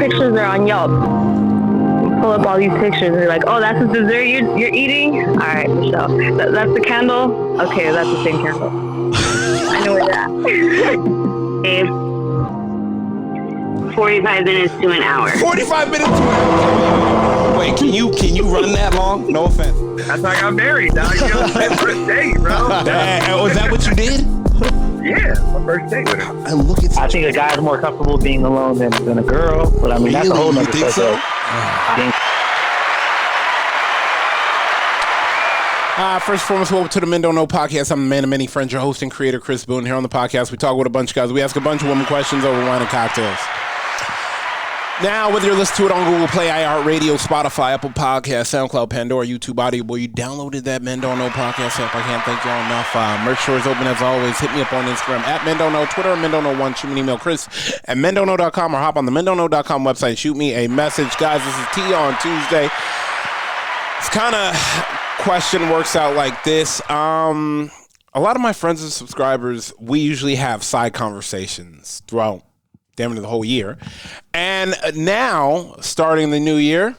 pictures are on Yelp. Pull up all these pictures and you're like, oh, that's the dessert you're eating? All right, Michelle. That's the candle? Okay, that's the same candle. I know where that. 45 minutes to an hour. 45 minutes to an hour. Wait, can you run that long? No offense. That's how I got married, dog. You know, first date, bro. Was that what you did? Yeah, my first date with her. And look at I think a guy's more comfortable being alone than a girl, but I mean, that's a whole you nother think so? First and foremost, welcome to the Men Don't Know podcast. I'm the man of many friends, your host and creator, Chris Boone. Here on the podcast, we talk with a bunch of guys. We ask a bunch of women questions over wine and cocktails. Now, whether you're listening to it on Google Play, iHeartRadio, Spotify, Apple Podcasts, SoundCloud, Pandora, YouTube, Audio Boy, you downloaded that Men Don't Know podcast app. I can't thank y'all enough. Merch store is open as always. Hit me up on Instagram at Men Don't Know, Twitter, Men Don't Know 1. Shoot me an email, Chris at mendontknow.com, or hop on the mendontknow.com website and shoot me a message. Guys, this is T on Tuesday. It's kind of question works out like this. A lot of my friends and subscribers, we usually have side conversations throughout damn near the whole year. And now, starting the new year,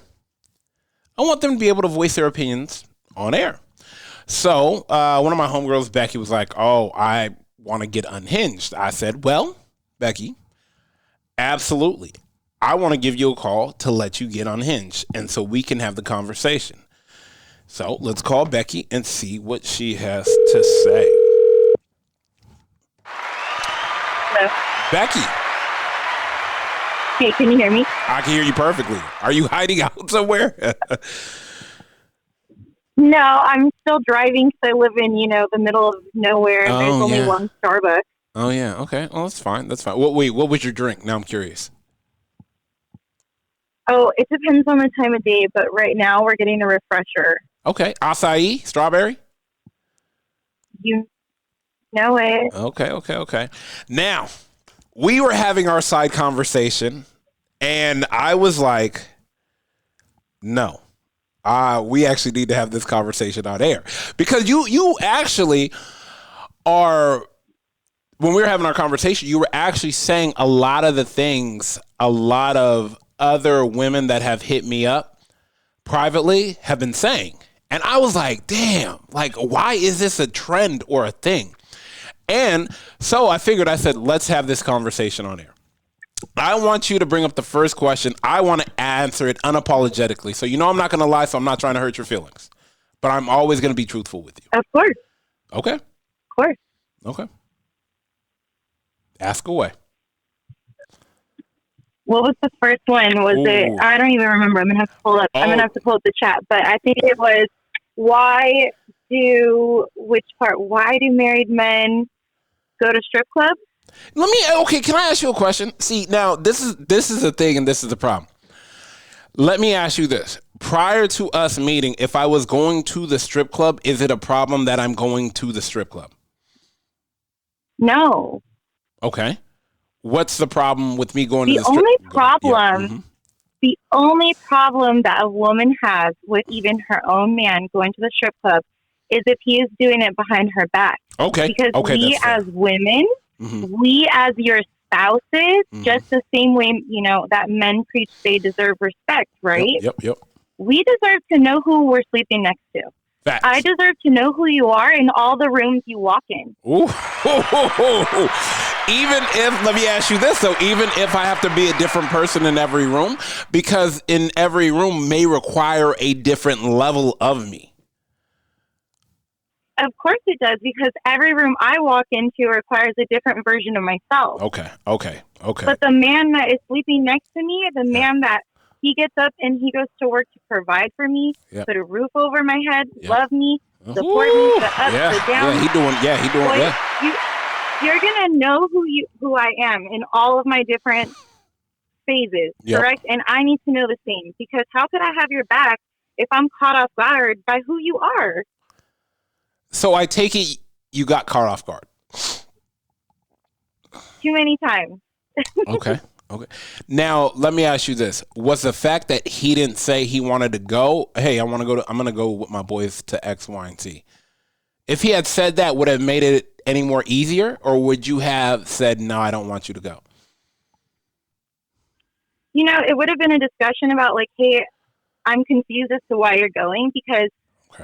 I want them to be able to voice their opinions on air. So one of my homegirls, Becky, was like, oh, I want to get unhinged. I said, well, Becky, absolutely. I want to give you a call to let you get unhinged, and so we can have the conversation. So let's call Becky and see what she has to say. Hello. Becky. Hey, can you hear me? I can hear you perfectly. Are you hiding out somewhere? No, I'm still driving because I live in, the middle of nowhere. And there's only one Starbucks. Oh, yeah. Okay. Well, that's fine. That's fine. What was your drink? Now I'm curious. Oh, it depends on the time of day, but right now we're getting a refresher. Okay. Acai? Strawberry? You know it. Okay. Now, we were having our side conversation, and I was like, no. We actually need to have this conversation on air. Because you actually are, when we were having our conversation, you were actually saying a lot of the things a lot of other women that have hit me up privately have been saying. And I was like, damn, like, why is this a trend or a thing? And so I said, let's have this conversation on air. I want you to bring up the first question. I want to answer it unapologetically. So, I'm not going to lie, so I'm not trying to hurt your feelings. But I'm always going to be truthful with you. Of course. Okay. Of course. Okay. Ask away. What was the first one? Was it? I don't even remember. I'm gonna have to pull up. I'm gonna have to pull up the chat. But I think it was why do married men go to strip clubs? Can I ask you a question? See, now this is the thing, and this is the problem. Let me ask you this: prior to us meeting, if I was going to the strip club, is it a problem that I'm going to the strip club? No. Okay. What's the problem with me going to the strip club? The only problem that a woman has with even her own man going to the strip club is if he is doing it behind her back. Okay. Because we as women, we as your spouses, just the same way, that men preach they deserve respect, right? Yep. We deserve to know who we're sleeping next to. Facts. I deserve to know who you are in all the rooms you walk in. Ooh. Let me ask you this, though, even if I have to be a different person in every room, because in every room may require a different level of me. Of course it does, because every room I walk into requires a different version of myself. Okay. But the man that is sleeping next to me, the man that he gets up and he goes to work to provide for me, put a roof over my head, love me, support me, the up, the down. He doing. You're gonna know who I am in all of my different phases, correct? And I need to know the same, because how could I have your back if I'm caught off guard by who you are? So I take it you got caught off guard. Too many times. Okay. Now let me ask you this: was the fact that he didn't say he wanted to go, hey, I'm gonna go with my boys to X, Y, and Z? If he had said that, would it have made it any more easier, or would you have said, no, I don't want you to go? It would have been a discussion about like, hey, I'm confused as to why you're going, because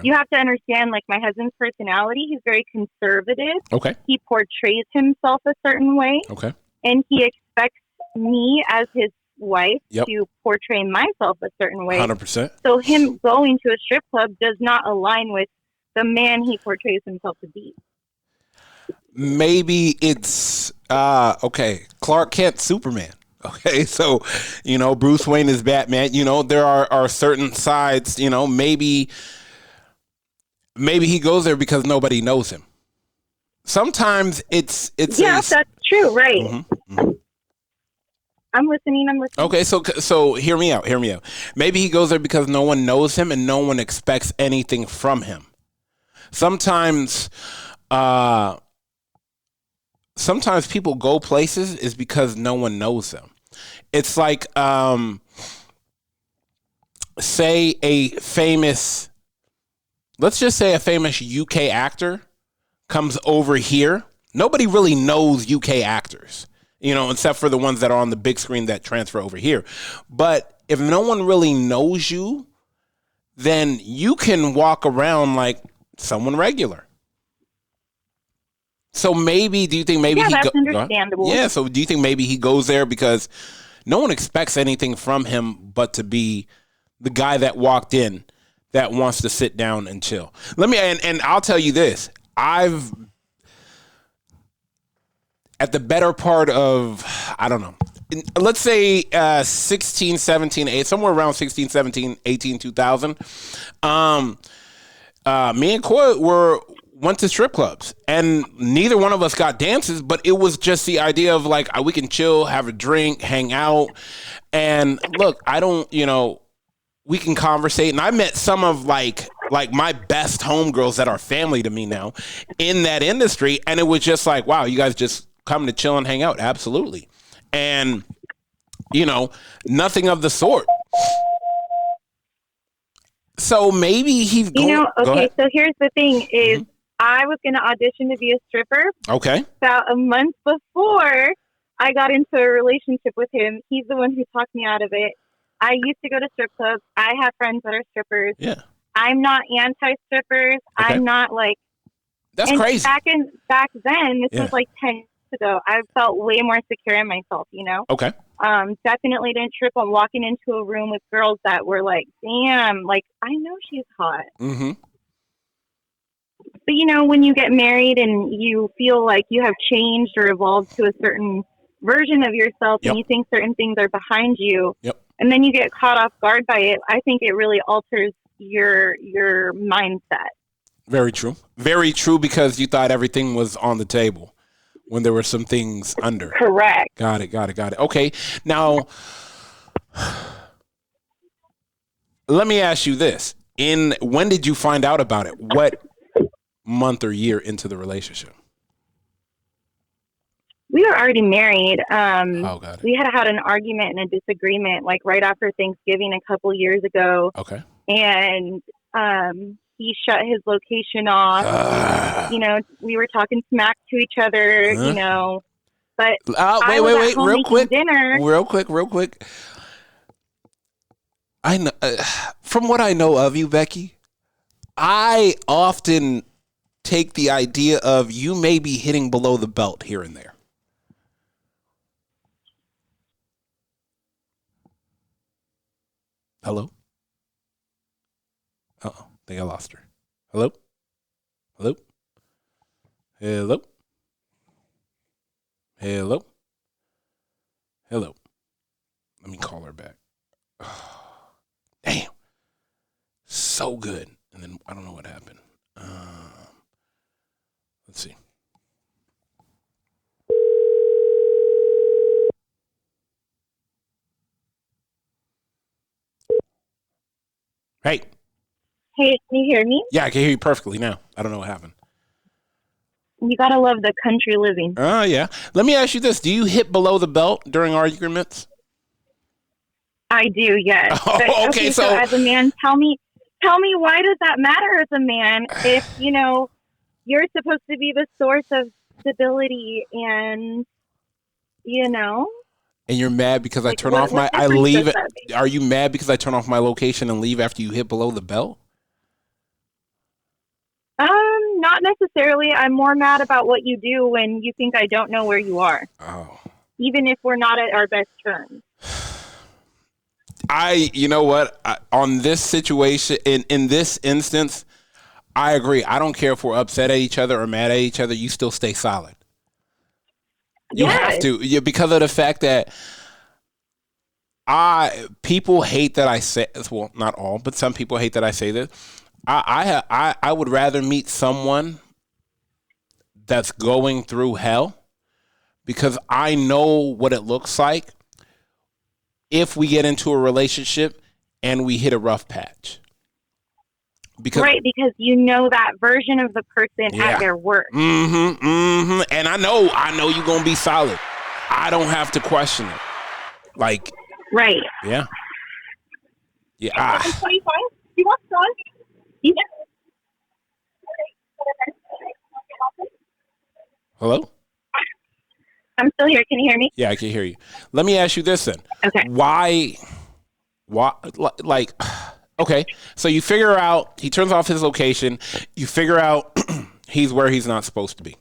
you have to understand, like, my husband's personality. He's very conservative. Okay. He portrays himself a certain way. Okay. And he expects me as his wife Yep. to portray myself a certain way. 100%. So him going to a strip club does not align with the man he portrays himself to be. Maybe it's okay. Clark Kent, Superman. Okay, so Bruce Wayne is Batman. There are certain sides. Maybe he goes there because nobody knows him. Sometimes it's yeah, that's true, right? Mm-hmm, mm-hmm. I'm listening. Okay, so hear me out. Maybe he goes there because no one knows him and no one expects anything from him. Sometimes people go places is because no one knows them. It's like, let's just say a famous UK actor comes over here. Nobody really knows UK actors, except for the ones that are on the big screen that transfer over here. But if no one really knows you, then you can walk around like someone regular. So do you think that's understandable. Yeah, so do you think maybe he goes there because no one expects anything from him but to be the guy that walked in that wants to sit down and chill? And I'll tell you this. I've, at the better part of, I don't know, let's say 16, 17, somewhere around 16, 17, 18, 2000, me and Coy went to strip clubs, and neither one of us got dances, but it was just the idea of like, we can chill, have a drink, hang out. And look, we can conversate. And I met some of like my best homegirls that are family to me now in that industry. And it was just like, wow, you guys just come to chill and hang out. Absolutely. And, nothing of the sort. So maybe he's going. Okay, so here's the thing is, mm-hmm. I was going to audition to be a stripper. Okay. About a month before I got into a relationship with him. He's the one who talked me out of it. I used to go to strip clubs. I have friends that are strippers. Yeah. I'm not anti-strippers. Okay. I'm not like... That's crazy. Back then, this was like 10 years ago, I felt way more secure in myself, Okay. Definitely didn't trip on walking into a room with girls that were like, damn, like, I know she's hot. Mm-hmm. But, when you get married and you feel like you have changed or evolved to a certain version of yourself, and you think certain things are behind you, and then you get caught off guard by it, I think it really alters your mindset. Very true. Very true, because you thought everything was on the table when there were some things under. Correct. Got it. Okay. Now, let me ask you this. When did you find out about it? What month or year into the relationship? We were already married. Got it. We had an argument and a disagreement like right after Thanksgiving a couple years ago. Okay. And he shut his location off. We were talking smack to each other, But wait, real quick. Dinner. Real quick. I know, from what I know of you, Becky, I often take the idea of you may be hitting below the belt here and there. Hello? Uh-oh, I think I lost her. Hello? Hello? Hello? Hello? Hello? Let me call her back. Damn. So good. And then I don't know what happened. Let's see. Hey. Hey, can you hear me? Yeah, I can hear you perfectly now. I don't know what happened. You gotta love the country living. Oh, yeah. Let me ask you this. Do you hit below the belt during arguments? I do, yes. Oh, but, okay, so as a man, tell me why does that matter as a man if, you're supposed to be the source of stability and, And you're mad because I Like, turn what, off what I difference leave does it. that make? Are you mad because I turn off my location and leave after you hit below the belt? Not necessarily. I'm more mad about what you do when you think I don't know where you are, Oh. even if we're not at our best terms. You know what? On this situation, in this instance, I agree. I don't care if we're upset at each other or mad at each other. You still stay solid. You have Yes. to, because of the fact that people hate that I say, well, not all, but some people hate that I say this. I would rather meet someone that's going through hell because I know what it looks like if we get into a relationship and we hit a rough patch. Right, because you know that version of the person at their worst. And I know you're gonna be solid. I don't have to question it. Like, right. yeah. I'm 25. You want sun? Yeah. Hello? I'm still here. Can you hear me? Yeah, I can hear you. Let me ask you this then. Okay. Why, like, okay, so you figure out, he turns off his location, you figure out he's where he's not supposed to be.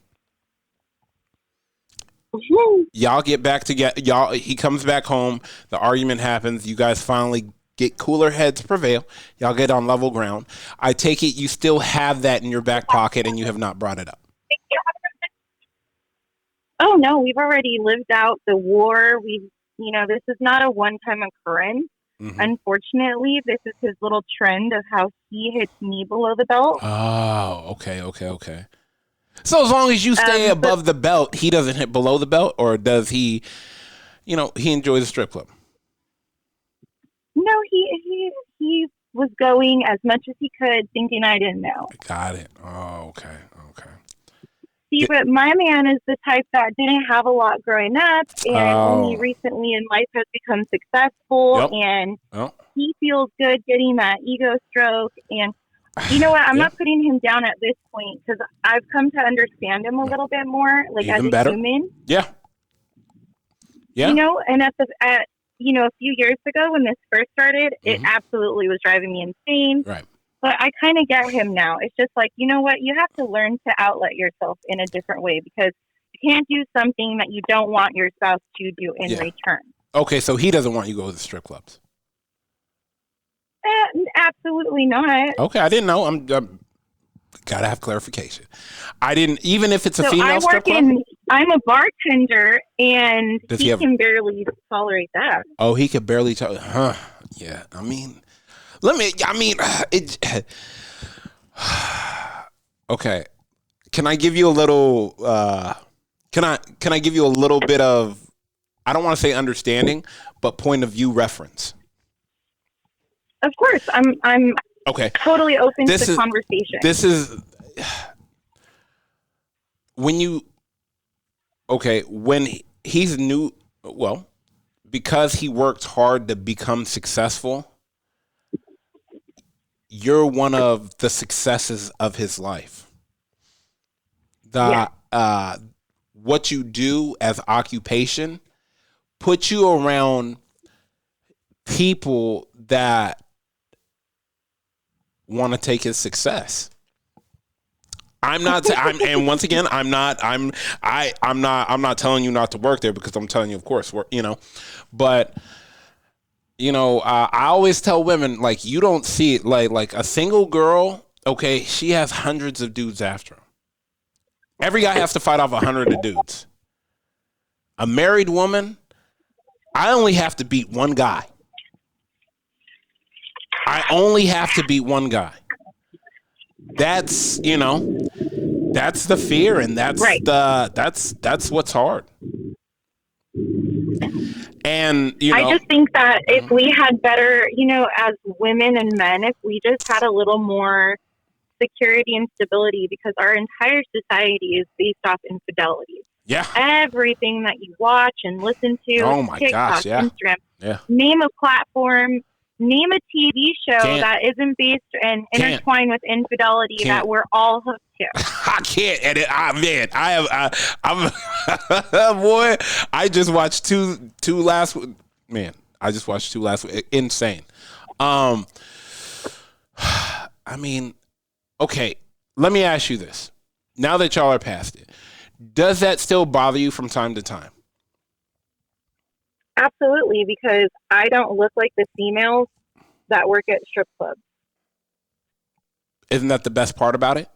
Y'all get back together, he comes back home, the argument happens, you guys finally get cooler heads prevail, y'all get on level ground. I take it you still have that in your back pocket and you have not brought it up. Oh, no, we've already lived out the war. This is not a one-time occurrence. Mm-hmm. Unfortunately, this is his little trend of how he hits me below the belt. Oh, okay. So as long as you stay above the belt, he doesn't hit below the belt, or does he, he enjoys the strip club? No, he was going as much as he could, thinking I didn't know. Got it. Oh, okay. See, but my man is the type that didn't have a lot growing up and only recently in life has become successful, and he feels good getting that ego stroke. And you know what? I'm not putting him down at this point because I've come to understand him a little bit more, like even as a better human. Yeah. And a few years ago when this first started, it absolutely was driving me insane. Right. But I kind of get him now. It's just like, you know what? You have to learn to outlet yourself in a different way because you can't do something that you don't want your spouse to do in return. Okay, so he doesn't want you to go to the strip clubs. Absolutely not. Okay, I didn't know. I'm gotta have clarification. I didn't, even if it's a female strip club. I'm a bartender, and he can barely tolerate that. Oh, he could barely tolerate. Huh? Yeah. Okay. Can I give you a little? Can I give you a little bit of? I don't want to say understanding, but point of view reference. Of course, I'm okay. Totally open to the conversation. This is when he's new. Well, because he worked hard to become successful. You're one of the successes of his life. What you do as occupation puts you around people that want to take his success. I'm not telling you not to work there because I'm telling you, of course, but. I always tell women, like, you don't see it like a single girl. Okay, she has hundreds of dudes after her. Every guy has to fight off 100 of dudes. A married woman, I only have to beat one guy. That's that's the fear, and that's what's hard. And I just think that if we had better, as women and men, if we just had a little more security and stability, because our entire society is based off infidelity. Yeah. Everything that you watch and listen to, oh my TikTok, gosh, yeah. Instagram, yeah. name a platform, Name a TV show that isn't based and intertwined with infidelity that we're all hooked to. I can't. And I'm boy. I just watched two last. Man, I just watched two last. Insane. I mean, okay. Let me ask you this. Now that y'all are past it, does that still bother you from time to time? Absolutely, because I don't look like the females that work at strip clubs. Isn't that the best part about it?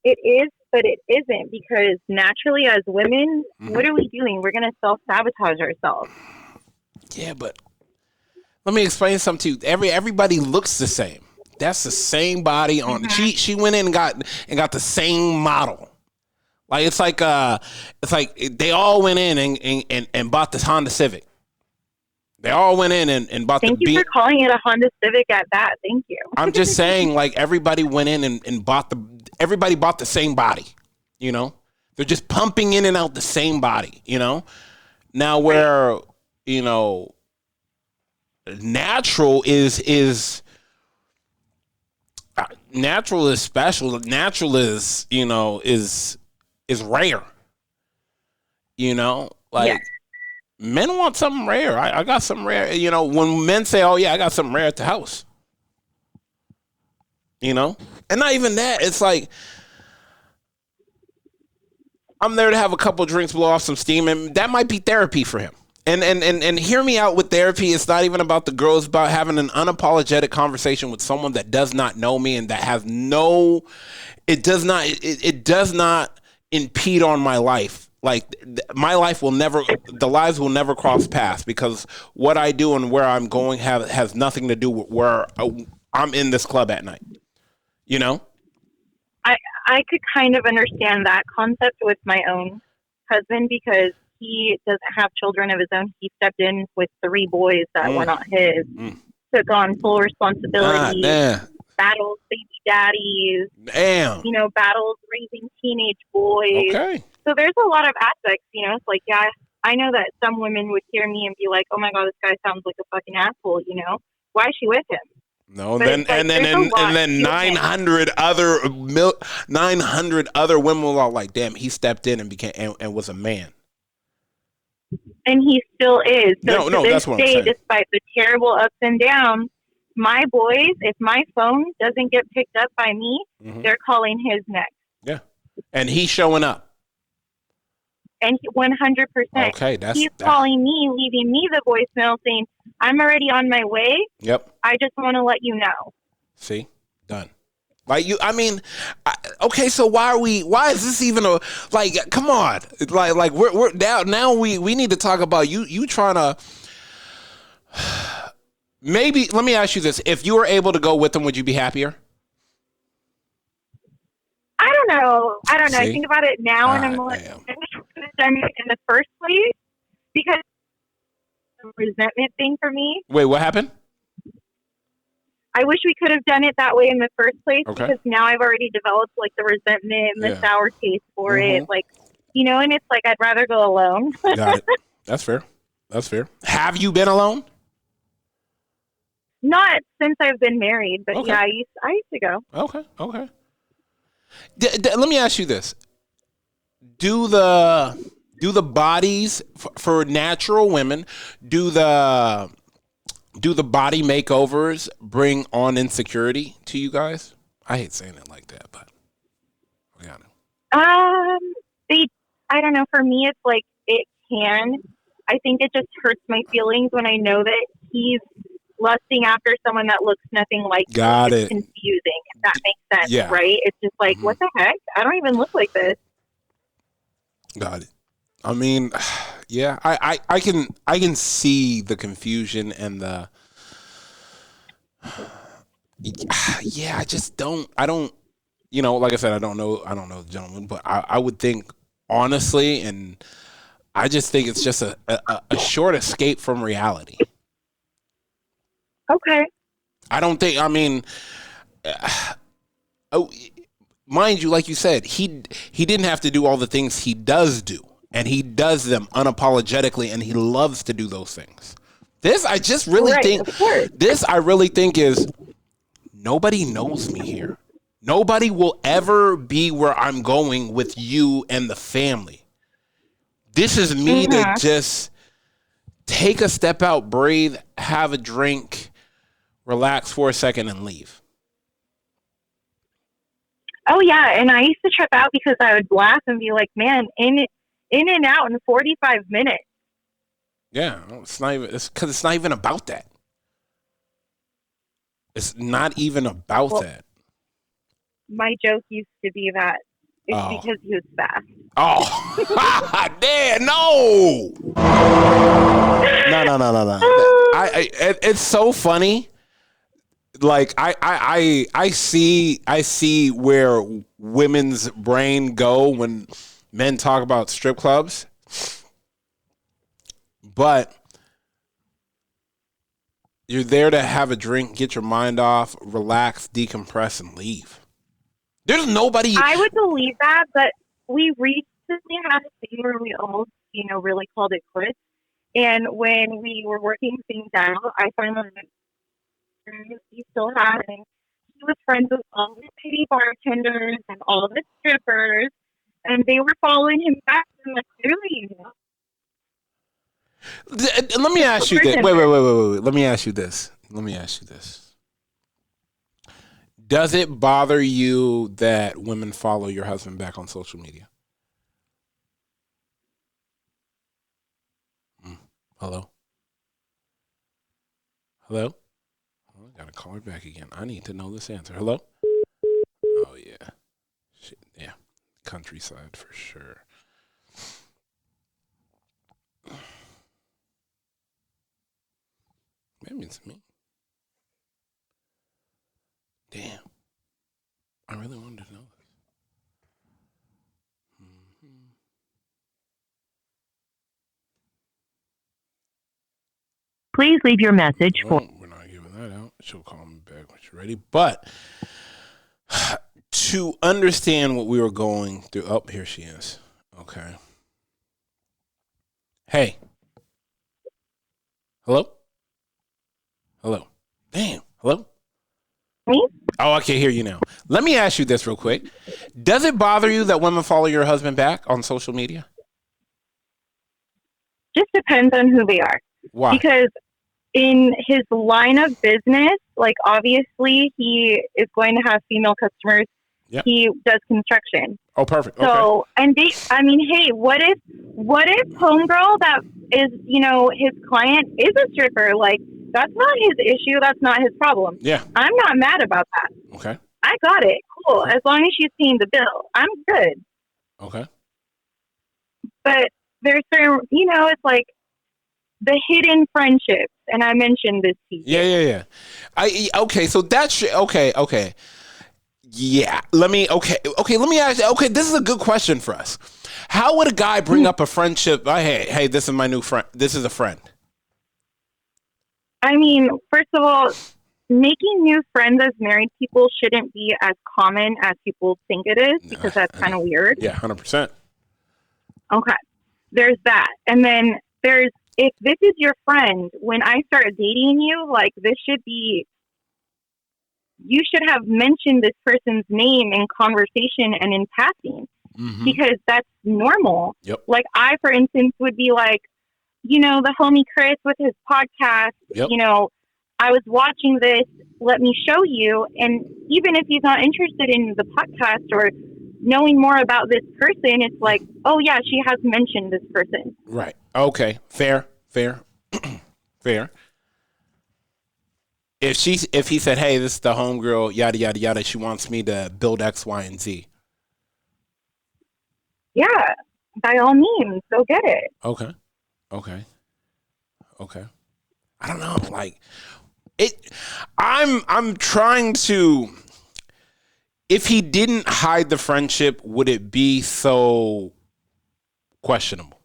It is, but it isn't, because naturally as women, what are we doing? We're going to self-sabotage ourselves. Yeah, but let me explain something to you. Everybody looks the same. That's the same body on. She went in and got the same model. Like it's like they all went in and bought this Honda Civic. They all went in and bought. Thank you for calling it a Honda Civic at that. Thank you. I'm just saying, like everybody went in and everybody bought the same body. You know, they're just pumping in and out the same body. You know, now where natural is. Natural is special. Natural is is rare. Men want something rare. I got something rare. When men say, "Oh yeah, I got something rare at the house," and not even that. It's like I'm there to have a couple drinks, blow off some steam, and that might be therapy for him. And hear me out with therapy. It's not even about the girls. It's about having an unapologetic conversation with someone that does not know me and that has it does not impede on my life. Like my life the lives will never cross paths, because what I do and where I'm going has nothing to do with where I'm in this club at night. I could kind of understand that concept with my own husband, because he doesn't have children of his own. He stepped in with 3 boys that were not his, took on full responsibility, battles baby daddies, battles raising teenage boys. Okay. So there's a lot of aspects, it's like, yeah, I know that some women would hear me and be like, oh my God, this guy sounds like a fucking asshole, why is she with him? No, then 900 other women were all like, damn, he stepped in and became and was a man. And he still is. So no, that's what I'm saying. Despite the terrible ups and downs, my boys, if my phone doesn't get picked up by me, they're calling his next. Yeah, and he's showing up. And 100%. Okay, he's calling me, leaving me the voicemail saying, "I'm already on my way. Yep. I just want to let you know." See, done. Like okay, so why is this even come on. Like we're now we need to talk about you trying to maybe. Let me ask you this. If you were able to go with them, would you be happier? I don't know. See? I think about it now and I'm like, I wish we could have done it in the first place, because it's a resentment thing for me. Wait, what happened? I wish we could have done it that way in the first place, okay. Because now I've already developed like the resentment and the sour taste for it. Like, and it's like I'd rather go alone. Got it. That's fair. Have you been alone? Not since I've been married, but okay. yeah, I used to go. Okay. Let me ask you this. Do the bodies for natural women, do the body makeovers bring on insecurity to you guys? I hate saying it like that, but we got it. I don't know. For me, it's like it can. I think it just hurts my feelings when I know that he's lusting after someone that looks nothing like me. Got it's it. confusing, if that makes sense, yeah. Right? It's just like, what the heck? I don't even look like this. Got it. I mean, yeah, I can see the confusion and the yeah, I don't like I said, I don't know the gentleman, but I would think honestly, and I just think it's just a short escape from reality. Okay. I don't think, mind you, like you said, he didn't have to do all the things he does do, and he does them unapologetically, and he loves to do those things. This I just really think. This I really think is nobody knows me here. Nobody will ever be where I'm going with you and the family. This is me to just take a step out, breathe, have a drink, relax for a second, and leave. Oh, yeah. And I used to trip out because I would laugh and be like, man, in and out in 45 minutes. Yeah, it's not even. It's because it's not even about that. It's not even about that. My joke used to be that it's because he was fast. Oh, damn! No. It's so funny. Like I see where women's brain go when men talk about strip clubs, but you're there to have a drink, get your mind off, relax, decompress, and leave. There's nobody. I would believe that, but we recently had a thing where we almost, really called it quits. And when we were working things out, I finally he still had, and he was friends with all the city bartenders and all the strippers, and they were following him back. And like, clearly, Let me ask you this. Wait. Let me ask you this. Does it bother you that women follow your husband back on social media? Hello? Oh, I gotta call her back again. I need to know this answer. Hello? Oh, yeah. Shit, yeah. Countryside for sure. Maybe it's me. Damn. I really wanted to know this. Please leave your message for... We're not giving that out. She'll call me back when she's ready. But to understand what we were going through... Oh, here she is. Okay. Hey. Hello? Damn. Hello? Me? Oh, I can hear you now. Let me ask you this real quick. Does it bother you that women follow your husband back on social media? Just depends on who they are. Why? Because in his line of business, like obviously he is going to have female customers. Yep. He does construction. Oh, perfect. So, okay. And hey, what if homegirl that is, his client is a stripper? Like, that's not his issue. That's not his problem. Yeah. I'm not mad about that. Okay. I got it. Cool. As long as she's paying the bill, I'm good. Okay. But there's certain, it's like the hidden friendships. And I mentioned this to you. Yeah. Okay. So that's, okay. Yeah. Let me ask you. Okay. This is a good question for us. How would a guy bring up a friendship? Hey, this is my new friend. This is a friend. I mean, first of all, making new friends as married people shouldn't be as common as people think it is, because that's kind of weird. Yeah, 100%. Okay. There's that. And then if this is your friend, when I start dating you, like you should have mentioned this person's name in conversation and in passing, because that's normal. Yep. Like I, for instance, would be like, the homie Chris with his podcast, yep. I was watching this, let me show you. And even if he's not interested in the podcast or knowing more about this person, it's like, oh yeah, she has mentioned this person. Right. Okay. Fair. Fair. If he said, hey, this is the homegirl, yada, yada, yada, she wants me to build X, Y, and Z. Yeah. By all means, go get it. Okay. I don't know. Like I'm trying to, if he didn't hide the friendship, would it be so questionable?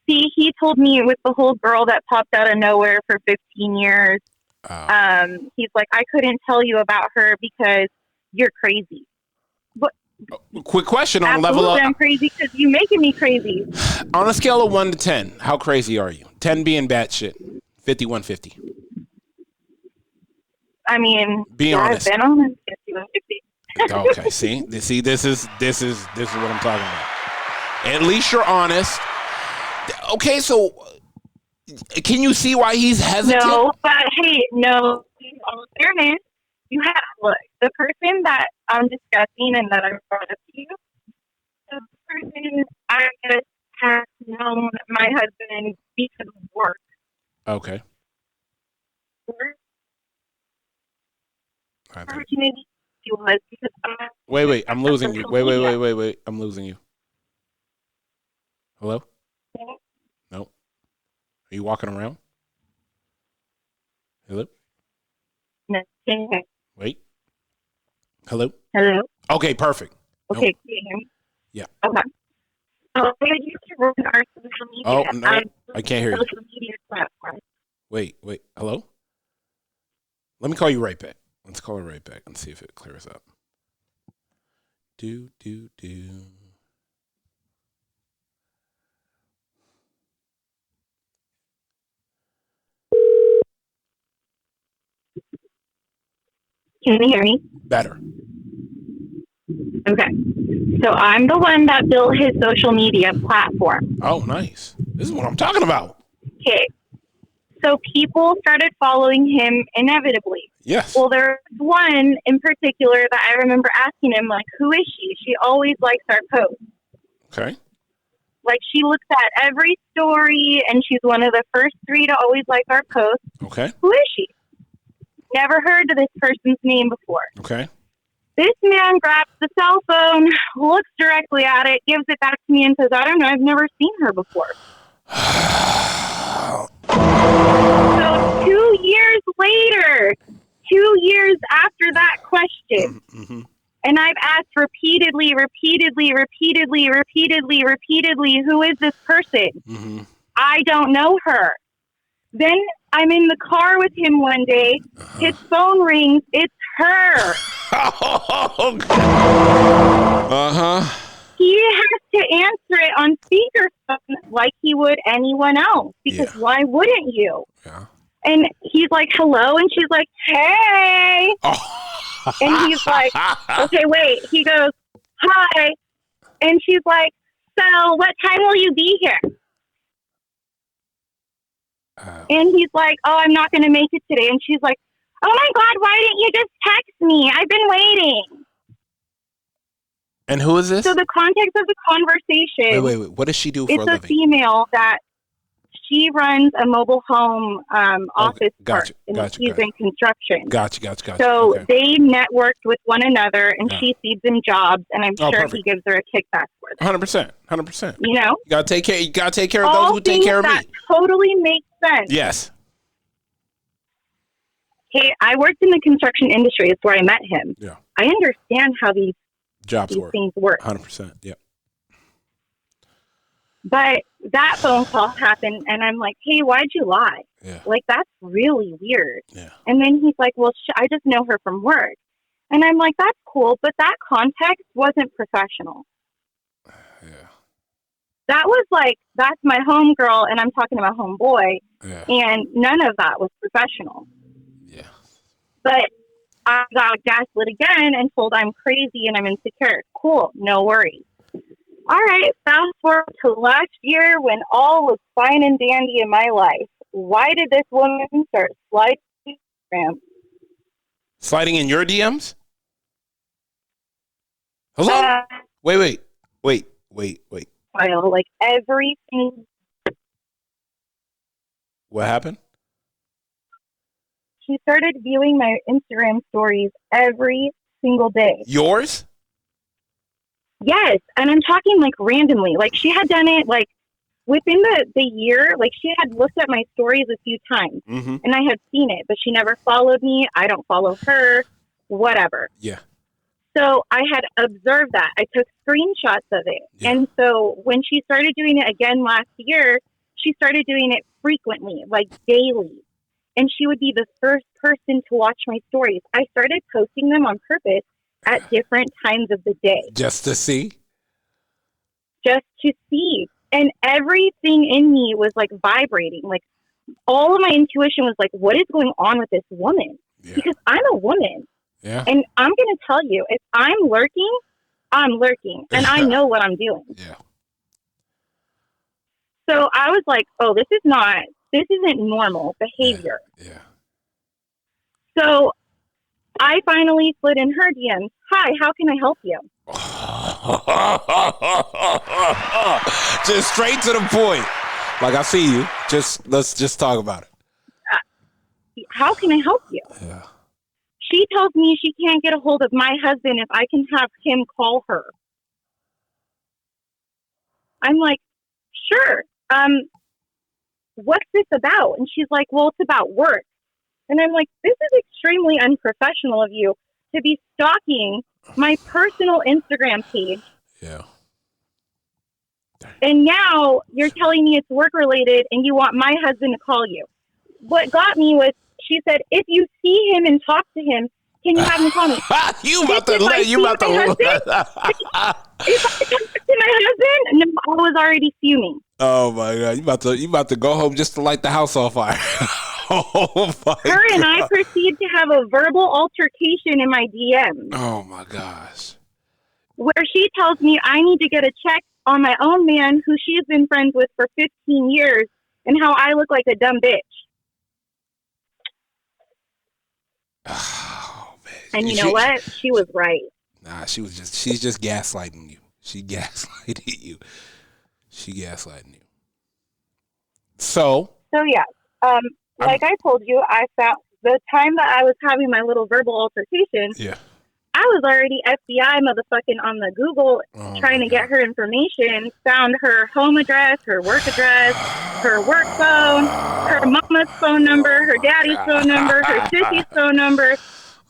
See, he told me with the whole girl that popped out of nowhere for 15 years. He's like, I couldn't tell you about her because you're crazy. But quick question on a level of... I'm crazy because you're making me crazy. On a scale of 1 to 10, how crazy are you? 10 being batshit. 5150. I mean, Be honest. I've been on this 5150. Okay, see, this is what I'm talking about. At least you're honest. Okay, so can you see why he's hesitant? No, but hey, no. In all fairness, you have look the person that I'm discussing and that I brought up to you. The person I just have known my husband because of work. Okay. Opportunity was because Wait, I'm losing you. Wait, I'm losing you. Hello? No. Are you walking around? Hello? No. Wait. Hello? Hello? Okay, perfect. Okay, Nope. can you hear me? Yeah. Okay. I used to run our social media. Oh, no, I can't hear you. Social media platform. Wait. Hello? Let me call you right back. Let's call her right back and see if it clears up. Do. Can you hear me? Better. Okay. So I'm the one that built his social media platform. Oh, nice. This is what I'm talking about. Okay. So people started following him inevitably. Yes. Well, there's one in particular that I remember asking him, like, who is she? She always likes our posts. Okay. Like, she looks at every story, and she's one of the first 3 to always like our posts. Okay. Who is she? Never heard of this person's name before. Okay. This man grabs the cell phone, looks directly at it, gives it back to me, and says, I don't know, I've never seen her before. So 2 years later, 2 years after that question, and I've asked repeatedly, who is this person? I don't know her. Then I'm in the car with him one day. His phone rings. It's her. He has to answer it on speakerphone like he would anyone else. Because why wouldn't you? Yeah. And he's like, hello. And she's like, hey. And he's like, okay, wait. He goes, hi. And she's like, so what time will you be here? And he's like, oh, I'm not going to make it today. And she's like, oh, my God, why didn't you just text me? I've been waiting. And who is this? So the context of the conversation. Wait. What does she do for a living? It's a female that she runs a mobile home office park. He's in construction. Gotcha. So they networked with one another, and she feeds him jobs, and I'm sure he gives her a kickback for that. 100%. You know? You gotta take care of those who take care of me. That totally makes sense. Yes. Hey, I worked in the construction industry. It's where I met him. Yeah. I understand how these things work. 100%. Yeah. But that phone call happened, and I'm like, hey, why'd you lie? Yeah. Like, that's really weird. Yeah. And then he's like, well, I just know her from work. And I'm like, that's cool, but that context wasn't professional. Yeah. That was like, that's my homegirl, and I'm talking about homeboy, and none of that was professional. Yeah. But I got gaslit again and told I'm crazy and I'm insecure. Cool, no worries. All right, fast forward to last year when all was fine and dandy in my life. Why did this woman start sliding? Sliding in your DMs? Hello? Wait. Like everything. What happened? She started viewing my Instagram stories every single day. Yours? Yes, and I'm talking like randomly. Like she had done it like within the year. Like she had looked at my stories a few times, and I had seen it, but she never followed me. I don't follow her. Whatever. Yeah. So I had observed that. I took screenshots of it, and so when she started doing it again last year, she started doing it frequently, like daily. And she would be the first person to watch my stories. I started posting them on purpose at different times of the day. Just to see? Just to see. And everything in me was like vibrating. Like all of my intuition was like, what is going on with this woman? Yeah. Because I'm a woman. Yeah. And I'm going to tell you, if I'm lurking, and I know what I'm doing. Yeah. So I was like, oh, this isn't normal behavior. Yeah. So I finally slid in her DMs. Hi, how can I help you? Just straight to the point. Like, I see you. Let's just talk about it. How can I help you? Yeah. She tells me she can't get a hold of my husband if I can have him call her. I'm like, sure. What's this about? And she's like, well, it's about work. And I'm like, this is extremely unprofessional of you to be stalking my personal Instagram page. Yeah. And now you're telling me it's work related and you want my husband to call you. What got me was she said, if you see him and talk to him, can you have him call me? you about to If I talk to my husband, no, I was already fuming. Oh my God. You about to go home just to light the house on fire. Oh my Her and God. I proceed to have a verbal altercation in my DM. Oh my gosh. Where she tells me I need to get a check on my own man who she's been friends with for 15 years and how I look like a dumb bitch. Oh man. And you know what? She was right. Nah, she's just gaslighting you. She gaslighted you. So yeah. Like I told you, I found the time that I was having my little verbal altercation. Yeah. I was already FBI motherfucking on the Google trying to get her information. Found her home address, her work address, her work phone, her mama's phone number, her daddy's phone number, her sissy's phone number.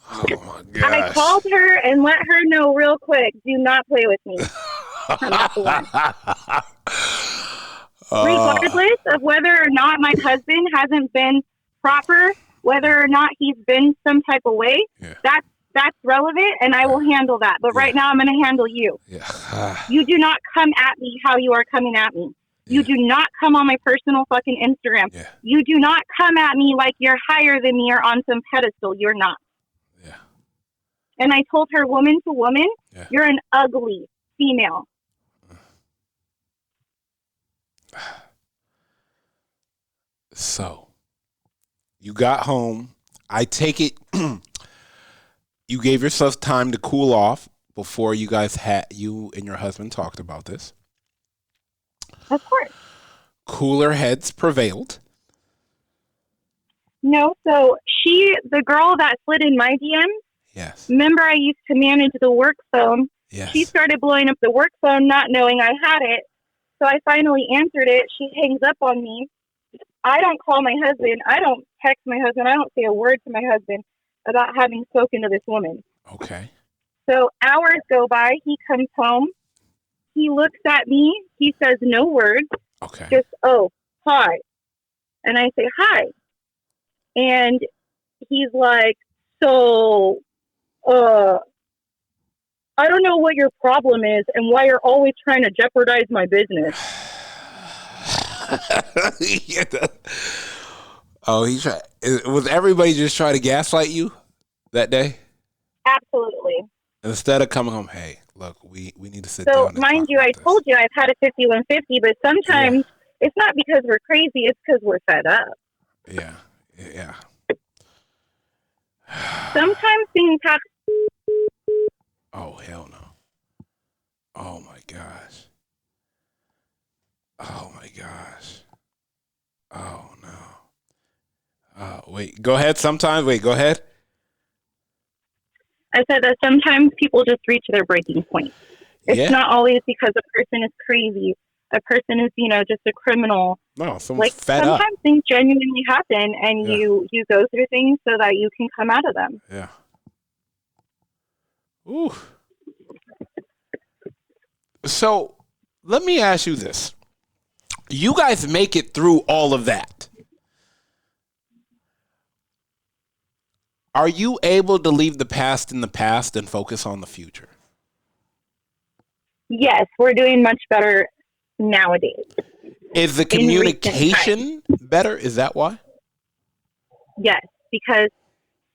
Oh my God. I called her and let her know real quick, do not play with me. I'm not the one. Regardless of whether or not my husband hasn't been proper, whether or not he's been some type of way, that's relevant, and I will handle that. But right now, I'm going to handle you. Yeah. You do not come at me how you are coming at me. You do not come on my personal fucking Instagram. Yeah. You do not come at me like you're higher than me or on some pedestal. You're not. Yeah. And I told her, woman to woman, you're an ugly female. So, you got home. I take it you gave yourself time to cool off before you and your husband talked about this. Of course. Cooler heads prevailed. No, so the girl that slid in my DM, yes. Remember I used to manage the work phone. Yes. She started blowing up the work phone not knowing I had it. So I finally answered it. She hangs up on me. I don't call my husband. I don't text my husband. I don't say a word to my husband about having spoken to this woman. Okay. So hours go by. He comes home. He looks at me. He says no words. Okay. Just, oh, hi. And I say, hi. And he's like, so, I don't know what your problem is and why you're always trying to jeopardize my business. Was everybody just trying to gaslight you that day? Absolutely. Instead of coming home, hey, look, we need to sit down. So, mind you, I told you I've had a 5150, but sometimes it's not because we're crazy, it's because we're fed up. Yeah. Sometimes things happen. Oh, hell no. Oh, my gosh. Oh, my gosh. Oh, no. Oh, wait. Go ahead sometimes. Wait, go ahead. I said that sometimes people just reach their breaking point. It's not always because a person is crazy. A person is, just a criminal. No, someone's fed sometimes up. Things genuinely happen, and you go through things so that you can come out of them. Yeah. Ooh. So let me ask you this. You guys make it through all of that. Are you able to leave the past in the past and focus on the future? Yes, we're doing much better nowadays. Is the communication better? Is that why? Yes, because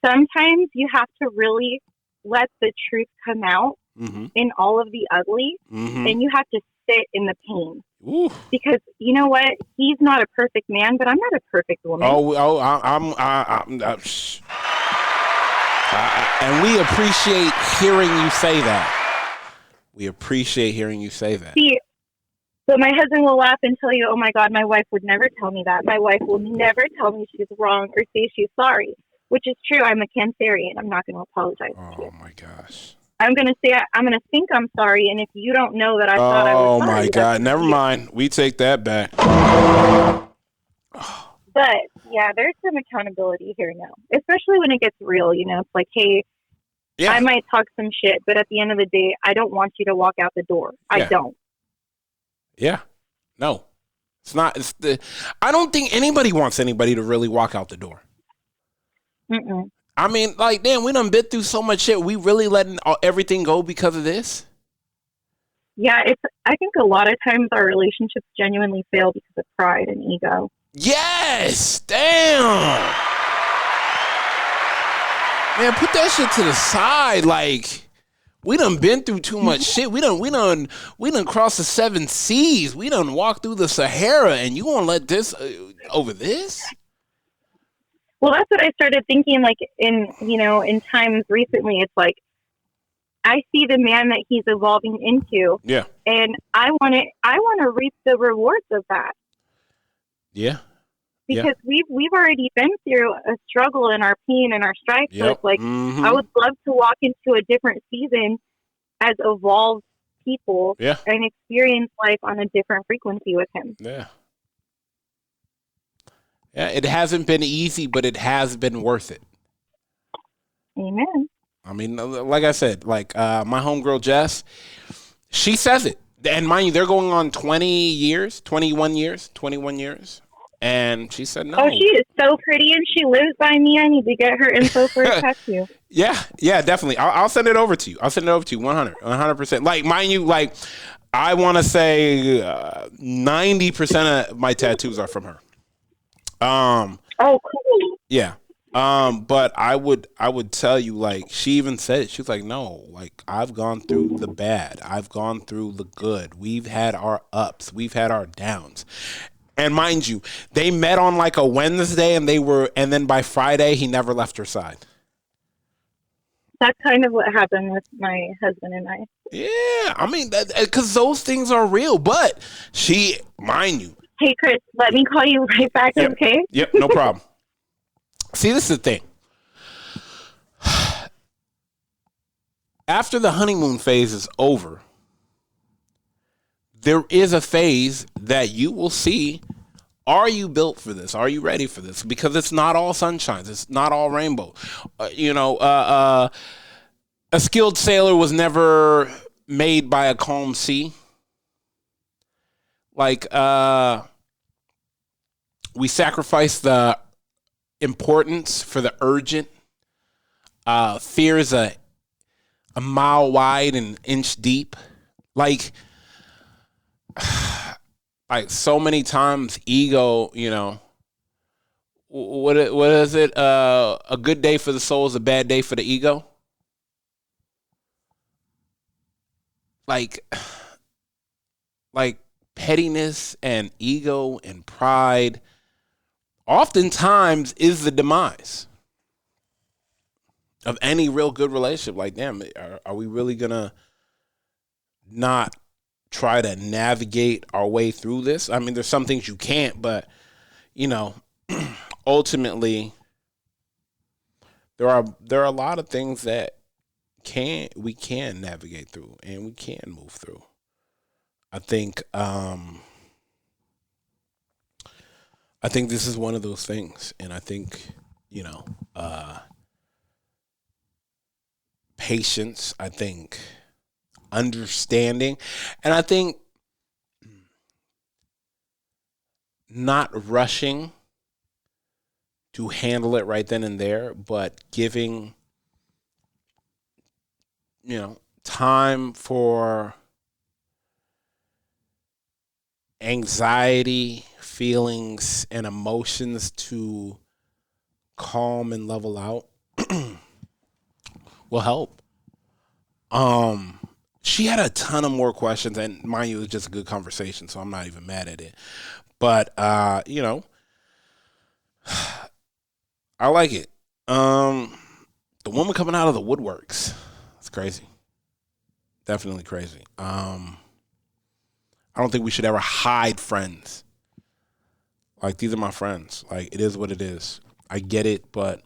sometimes you have to really let the truth come out in all of the ugly, and you have to sit in the pain. Ooh. Because you know what? He's not a perfect man, but I'm not a perfect woman. And we appreciate hearing you say that. We appreciate hearing you say that. See, but my husband will laugh and tell you, oh my God, my wife would never tell me that. My wife will never tell me she's wrong or say she's sorry, which is true. I'm a Cancerian. I'm not going to apologize to you. Oh my gosh. I'm going to say, I'm going to think I'm sorry. And if you don't know that I thought I was sorry. Oh my God. Never mind. We take that back. But yeah, there's some accountability here now, especially when it gets real. You know, it's like, hey, I might talk some shit, but at the end of the day, I don't want you to walk out the door. I don't. Yeah. No. It's not. I don't think anybody wants anybody to really walk out the door. Mm-mm. I mean, like, damn, we done been through so much shit. We really letting everything go because of this? Yeah, I think a lot of times our relationships genuinely fail because of pride and ego. Yes. Damn. Man, put that shit to the side. Like, we done been through too much shit. We done crossed the 7 seas. We done walked through the Sahara, and you gonna let this over this? Well, that's what I started thinking. Like in times recently, it's like I see the man that he's evolving into. Yeah. And I want to reap the rewards of that. Yeah. Because we've already been through a struggle and our pain and our strife. So it's like I would love to walk into a different season as evolved people and experience life on a different frequency with him. Yeah. Yeah, it hasn't been easy, but it has been worth it. Amen. I mean, like I said, like my homegirl Jess, she says it. And mind you, they're going on 21 years. And she said no. Oh, she is so pretty and she lives by me. I need to get her info for a tattoo. Yeah, definitely. I'll send it over to you. 100%. Like, mind you, like, I want to say 90% of my tattoos are from her. Oh, cool. Yeah. But I would tell you, like, she even said it. She was like, no, like, I've gone through the bad. I've gone through the good. We've had our ups. We've had our downs. And mind you, they met on like a Wednesday and then by Friday, he never left her side. That's kind of what happened with my husband and I. Yeah. I mean, because those things are real, but mind you. Hey, Chris, let me call you right back, okay? Yep, no problem. See, this is the thing. After the honeymoon phase is over, there is a phase that you will see. Are you built for this? Are you ready for this? Because it's not all sunshines. It's not all rainbow. A skilled sailor was never made by a calm sea. Like, we sacrifice the importance for the urgent. Fear is a mile wide and an inch deep. Like so many times, ego, what is it? A good day for the soul is a bad day for the ego. Like pettiness and ego and pride oftentimes is the demise of any real good relationship. Like, damn, are we really gonna not try to navigate our way through this? I mean, there's some things you can't, but ultimately there are a lot of things that we can navigate through and we can move through. I think this is one of those things, and I think patience, I think understanding, and I think not rushing to handle it right then and there, but giving time for anxiety, feelings, and emotions to calm and level out will help. She had a ton of more questions, and mind you, it was just a good conversation, so I'm not even mad at it. But you know, I like it. The woman coming out of the woodworks. It's crazy. Definitely crazy. I don't think we should ever hide friends. Like, these are my friends. Like, it is what it is. I get it, but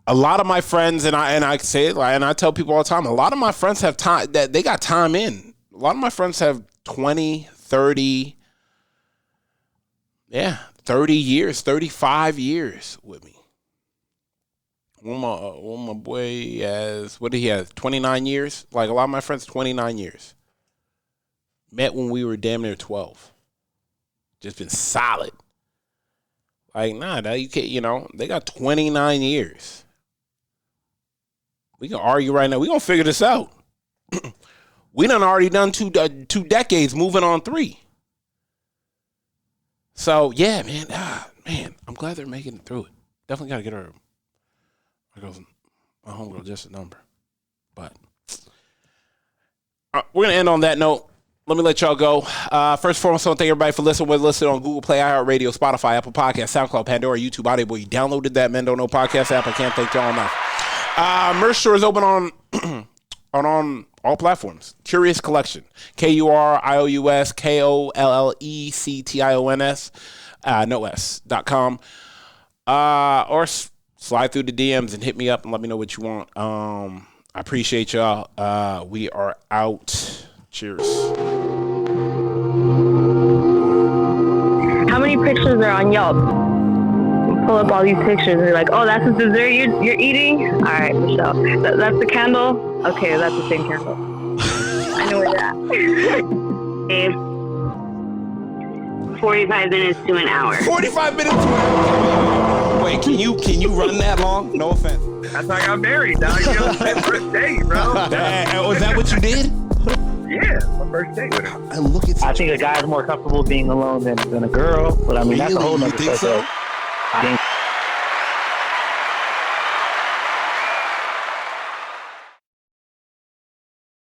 a lot of my friends, and I say it, and I tell people all the time, a lot of my friends have time, that they got time in. A lot of my friends have 20, 30, 30 years, 35 years with me. One of my boy has, what did he have, 29 years? Like, a lot of my friends, 29 years. Met when we were damn near 12. Just been solid. Like, nah, you can't, you know, they got 29 years. We can argue right now. We gonna figure this out. We done already done two decades, moving on 3. So yeah, man, I'm glad they're making it through it. Definitely gotta get her. My homegirl just a number, but we're gonna end on that note. Let me let y'all go. First and foremost, I want to thank everybody for listening. We're listening on Google Play, iHeartRadio, Spotify, Apple Podcasts, SoundCloud, Pandora, YouTube, Audio Boy. You downloaded that Men Don't Know podcast app. I can't thank y'all enough. Merch store is open on all platforms. Curious Collection. KURIOUS KOLLECTIONS NOS.com. Or slide through the DMs and hit me up and let me know what you want. I appreciate y'all. We are out. Cheers. How many pictures are on Yelp? Pull up all these pictures and you're like, oh, that's the dessert you're eating? All right, Michelle. That's the candle? Okay, that's the same candle. I know where you're at. Dave, 45 minutes to an hour. 45 minutes to an hour. Wait, can you run that long? No offense. That's how I got married, dog. You know, first date, bro. Was that what you did? Yeah, my first date with her. And look at. I think a guy's more comfortable being alone than a girl, but I mean, that's a whole Really? nother You think so? I think